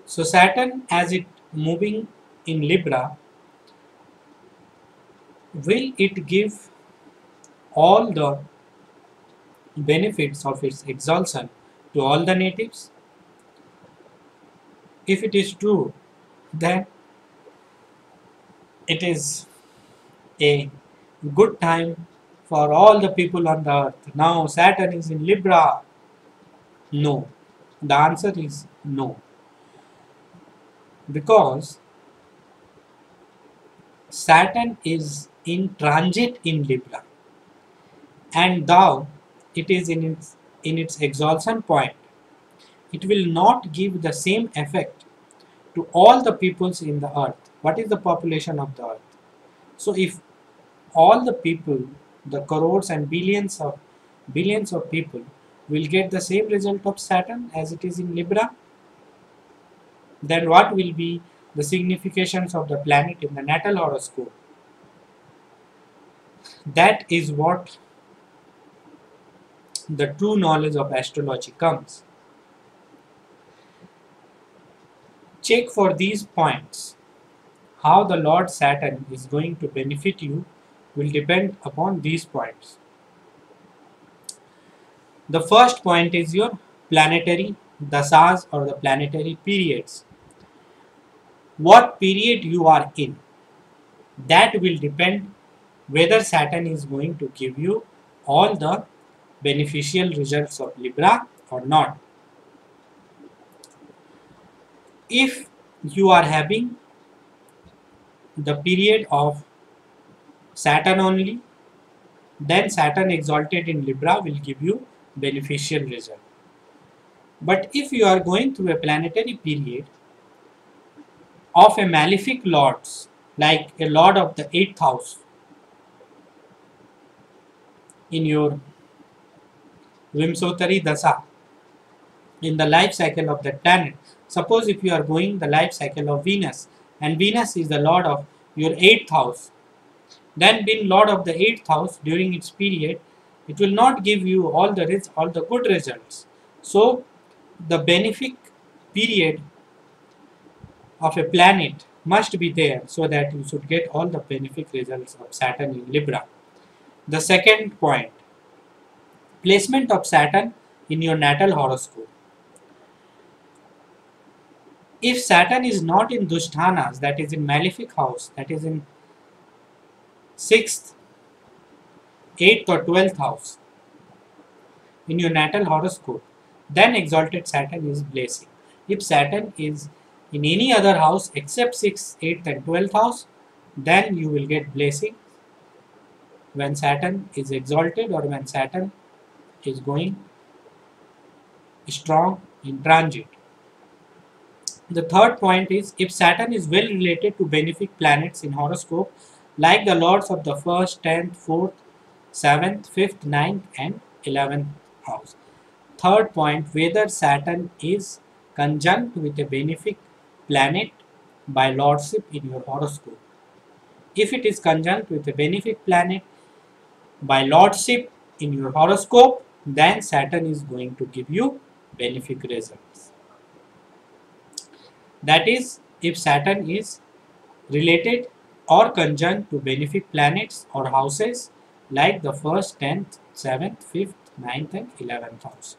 So Saturn, as it moving in Libra, will it give all the benefits of its exaltation to all the natives? If it is true, then it is a good time for all the people on the earth. Now Saturn is in Libra. No. The answer is no. Because Saturn is in transit in Libra, and though it is in its exaltation point, it will not give the same effect to all the peoples in the earth. What is the population of the earth? So if all the people, the crores and billions of people will get the same result of Saturn as it is in Libra, then what will be the significations of the planet in the natal horoscope? That is what the true knowledge of astrology comes. Check for these points. How the Lord Saturn is going to benefit you will depend upon these points. The first point is your planetary dasas or the planetary periods. What period you are in, that will depend whether Saturn is going to give you all the beneficial results of Libra or not. If you are having the period of Saturn only, then Saturn exalted in Libra will give you beneficial result. But if you are going through a planetary period of a malefic lords, like a lord of the 8th house in your Vimsotari Dasa, in the life cycle of that planet. Suppose if you are going the life cycle of Venus, and Venus is the lord of your 8th house, then being lord of the 8th house during its period, it will not give you all the good results. So the benefic period of a planet must be there so that you should get all the benefic results of Saturn in Libra. The second point, placement of Saturn in your natal horoscope. If Saturn is not in Dushthanas, that is in malefic house, that is in 6th, 8th or 12th house in your natal horoscope, then exalted Saturn is blessing. If Saturn is in any other house except 6th, 8th and 12th house, then you will get blessing when Saturn is exalted or when Saturn is going strong in transit. The third point is, if Saturn is well related to benefic planets in horoscope, like the lords of the 1st, 10th, 4th, 7th, 5th, 9th and 11th house. Third point, whether Saturn is conjunct with a benefic planet by lordship in your horoscope. If it is conjunct with a benefic planet by lordship in your horoscope, then Saturn is going to give you benefic results. That is, if Saturn is related or conjunct to benefic planets or houses like the 1st, 10th, 7th, 5th, 9th and 11th house.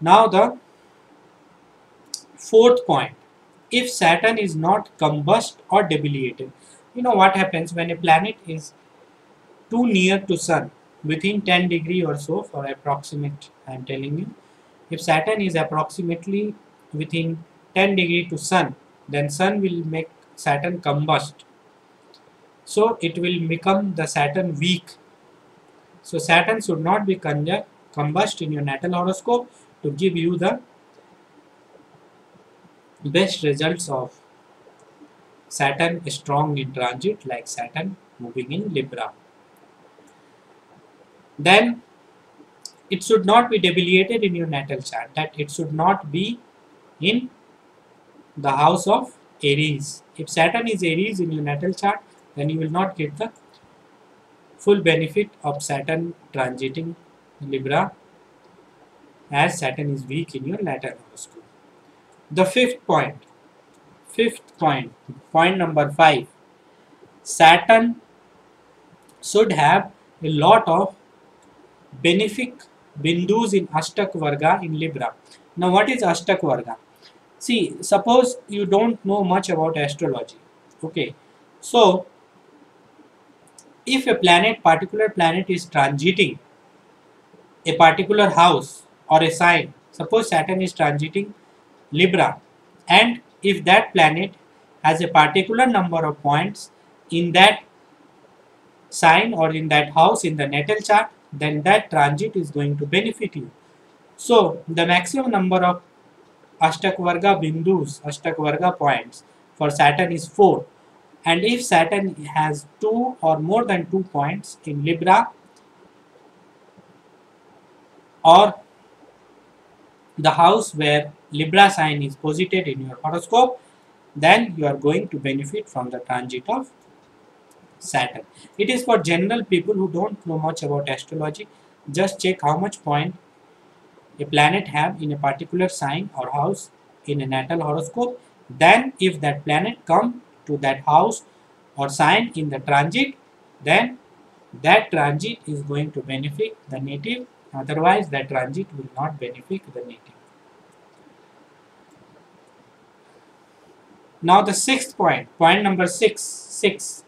Now the fourth point, if Saturn is not combust or debilitated. You know what happens when a planet is too near to Sun, within 10 degree or so, for approximate, I am telling you. If Saturn is approximately within 10 degree to Sun, then Sun will make Saturn combust. So it will become the Saturn weak. So Saturn should not be combust in your natal horoscope to give you the best results of Saturn strong in transit, like Saturn moving in Libra. Then it should not be debilitated in your natal chart, that it should not be in the house of Aries. If Saturn is Aries in your natal chart, then you will not get the full benefit of Saturn transiting Libra, as Saturn is weak in your natal horoscope. The fifth point number 5, Saturn should have a lot of benefic bindus in Ashtak Varga in Libra. Now what is Ashtak Varga? See, suppose you don't know much about astrology. Okay, so if a particular planet is transiting a particular house or a sign, suppose Saturn is transiting Libra, and if that planet has a particular number of points in that sign or in that house in the natal chart, then that transit is going to benefit you. So the maximum number of Ashtakvarga bindus, Ashtakvarga points for Saturn is 4. And if Saturn has 2 or more than 2 points in Libra or the house where Libra sign is posited in your horoscope, then you are going to benefit from the transit of Saturn. It is for general people who don't know much about astrology. Just check how much point a planet have in a particular sign or house in a natal horoscope. Then if that planet come to that house or sign in the transit, then that transit is going to benefit the native. Otherwise that transit will not benefit the native. Now the sixth point number 6.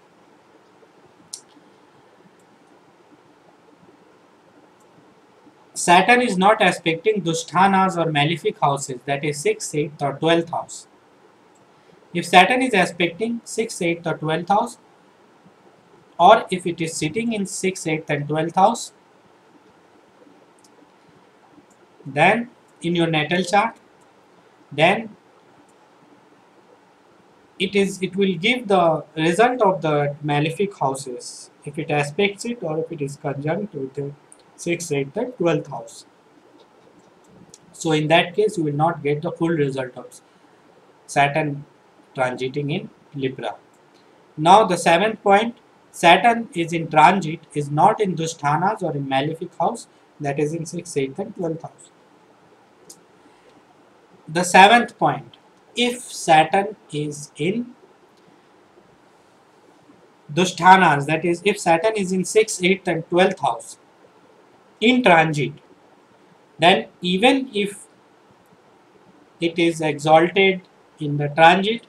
Saturn is not aspecting Dushthanas or malefic houses, that is 6th, 8th or 12th house. If Saturn is aspecting 6th, 8th or 12th house, or if it is sitting in 6th, 8th and 12th house, then in your natal chart, then it will give the result of the malefic houses if it aspects it or if it is conjunct with the 6th, 8th and 12th house. So in that case you will not get the full result of Saturn transiting in Libra. Now the 7th point, Saturn is in transit, is not in Dushthanas or in malefic house, that is in 6th, 8th and 12th house. The 7th point, if Saturn is in Dushthanas, that is if Saturn is in 6th, 8th and 12th house in transit, then even if it is exalted in the transit,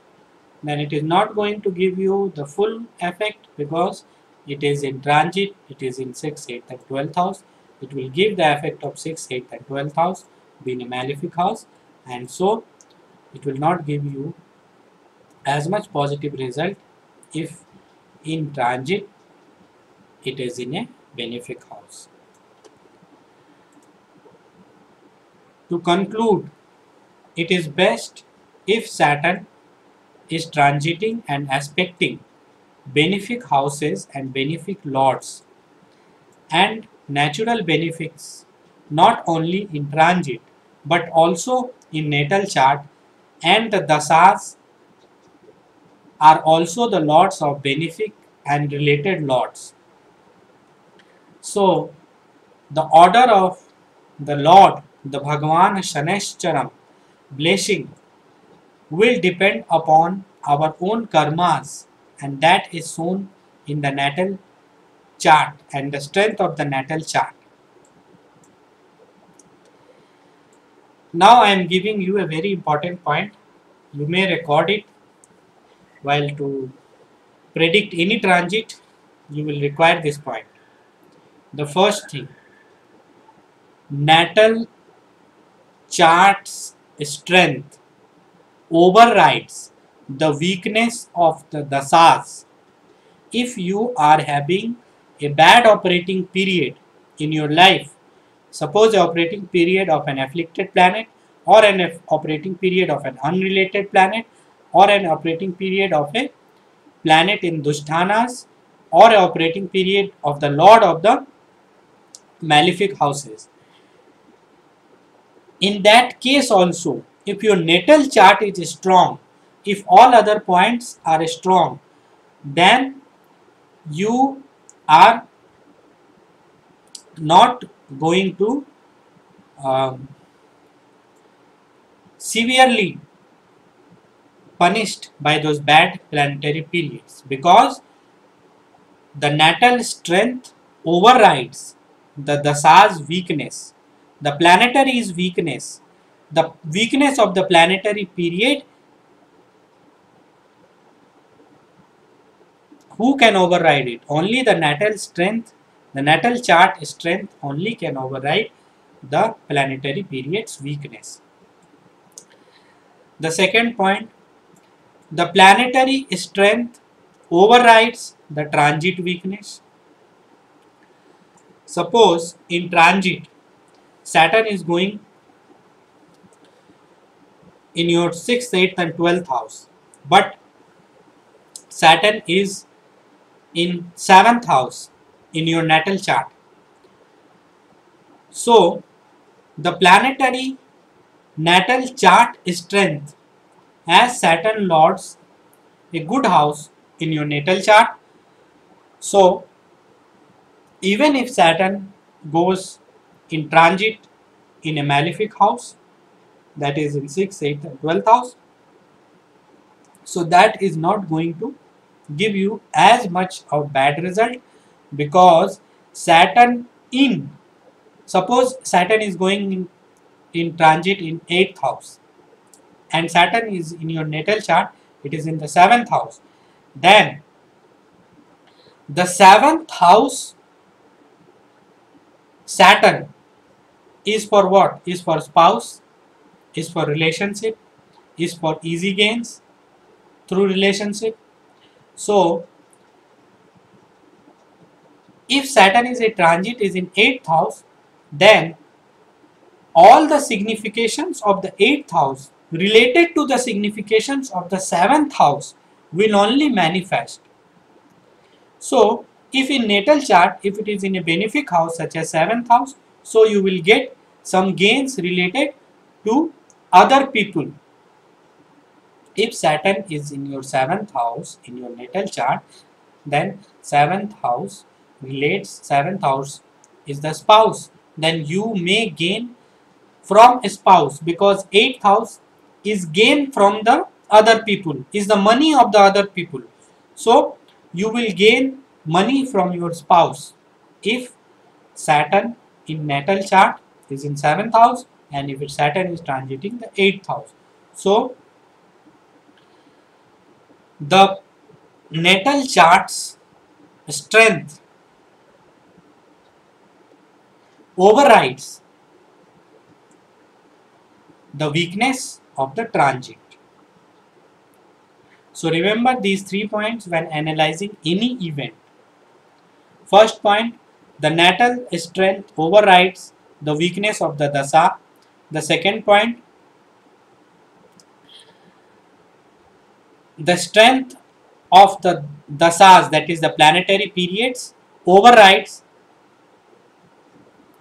then it is not going to give you the full effect because it is in transit, it is in 6th, 8th and 12th house. It will give the effect of 6th, 8th and 12th house being a malefic house, and so it will not give you as much positive result if in transit it is in a benefic house. To conclude, it is best if Saturn is transiting and aspecting benefic houses and benefic lords and natural benefics not only in transit but also in natal chart, and the dasas are also the lords of benefic and related lords. So the order of the Lord, the Bhagavan Shaneshcharam blessing will depend upon our own karmas, and that is shown in the natal chart and the strength of the natal chart. Now I am giving you a very important point. You may record it while to predict any transit. You will require this point. The first thing, natal chart's strength overrides the weakness of the dasas. If you are having a bad operating period in your life, suppose the operating period of an afflicted planet or an operating period of an unrelated planet or an operating period of a planet in Dushthanas or an operating period of the lord of the malefic houses. In that case also, if your natal chart is strong, if all other points are strong, then you are not going to severely punished by those bad planetary periods, because the natal strength overrides the dasa's weakness. The planetary is weakness. The weakness of the planetary period, who can override it? Only the natal strength, the natal chart strength only can override the planetary period's weakness. The second point, the planetary strength overrides the transit weakness. Suppose in transit, Saturn is going in your 6th, 8th and 12th house, but Saturn is in 7th house in your natal chart. So, the planetary natal chart strength, as Saturn lords a good house in your natal chart. So, even if Saturn goes in transit in a malefic house, that is in 6th, 8th and 12th house, so that is not going to give you as much of bad result, because Saturn in, suppose Saturn is going in transit in 8th house and Saturn is in your natal chart, it is in the 7th house, then the 7th house Saturn is for what? Is for spouse, is for relationship, is for easy gains through relationship. So if Saturn is a transit is in 8th house, then all the significations of the 8th house related to the significations of the 7th house will only manifest. So if in natal chart, if it is in a benefic house such as 7th house, so you will get some gains related to other people. If Saturn is in your 7th house in your natal chart, then 7th house relates, 7th house is the spouse, then you may gain from a spouse, because 8th house is gain from the other people, is the money of the other people. So you will gain money from your spouse if Saturn in natal chart is in 7th house and if Saturn is transiting the 8th house. So the natal chart's strength overrides the weakness of the transit. So remember these 3 points when analyzing any event. First point, the natal strength overrides the weakness of the dasa. The second point, the strength of the dasas, that is the planetary periods, overrides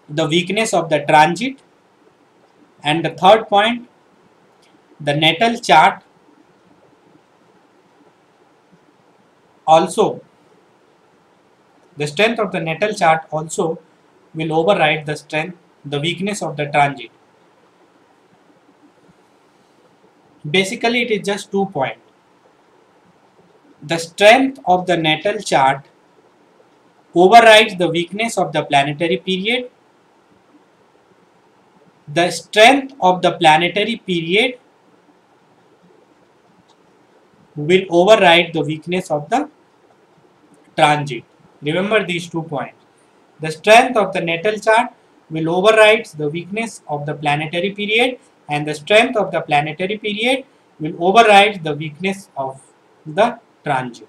the weakness of the transit. And the third point, the natal chart also, the strength of the natal chart also will override the strength, the weakness of the transit. Basically, it is just 2 points. The strength of the natal chart overrides the weakness of the planetary period. The strength of the planetary period will override the weakness of the transit. Remember these 2 points. The strength of the natal chart will override the weakness of the planetary period, and the strength of the planetary period will override the weakness of the transit.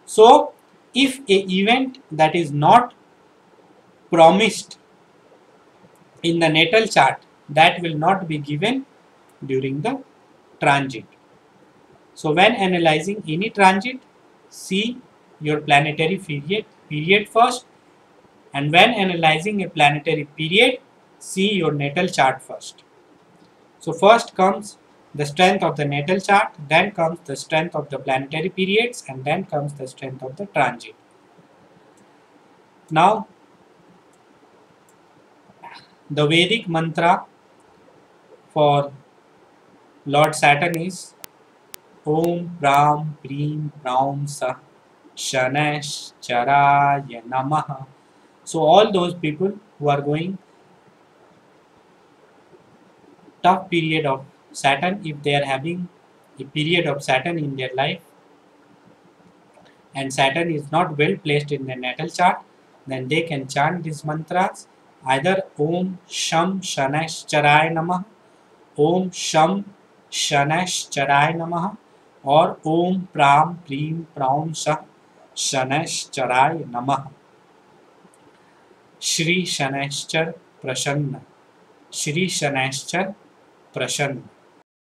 So, if a event that is not promised in the natal chart, that will not be given during the transit. So when analyzing any transit, see your planetary period first, and when analyzing a planetary period, see your natal chart first. So first comes the strength of the natal chart, then comes the strength of the planetary periods, and then comes the strength of the transit. Now the Vedic mantra for Lord Saturn is Om Pram Prim Praum Sah Shanashcharaya Namaha. So all those people who are going tough period of Saturn, if they are having a period of Saturn in their life, and Saturn is not well placed in their natal chart, then they can chant these mantras either Om Sham Shanashcharai Namah, Om Sham Shanashcharai Namah, or Om Pram Prim Praum Sah Shanashcharai Namah. Shri Shanashchar Prasanna. Shri Shanashchar Prasanna.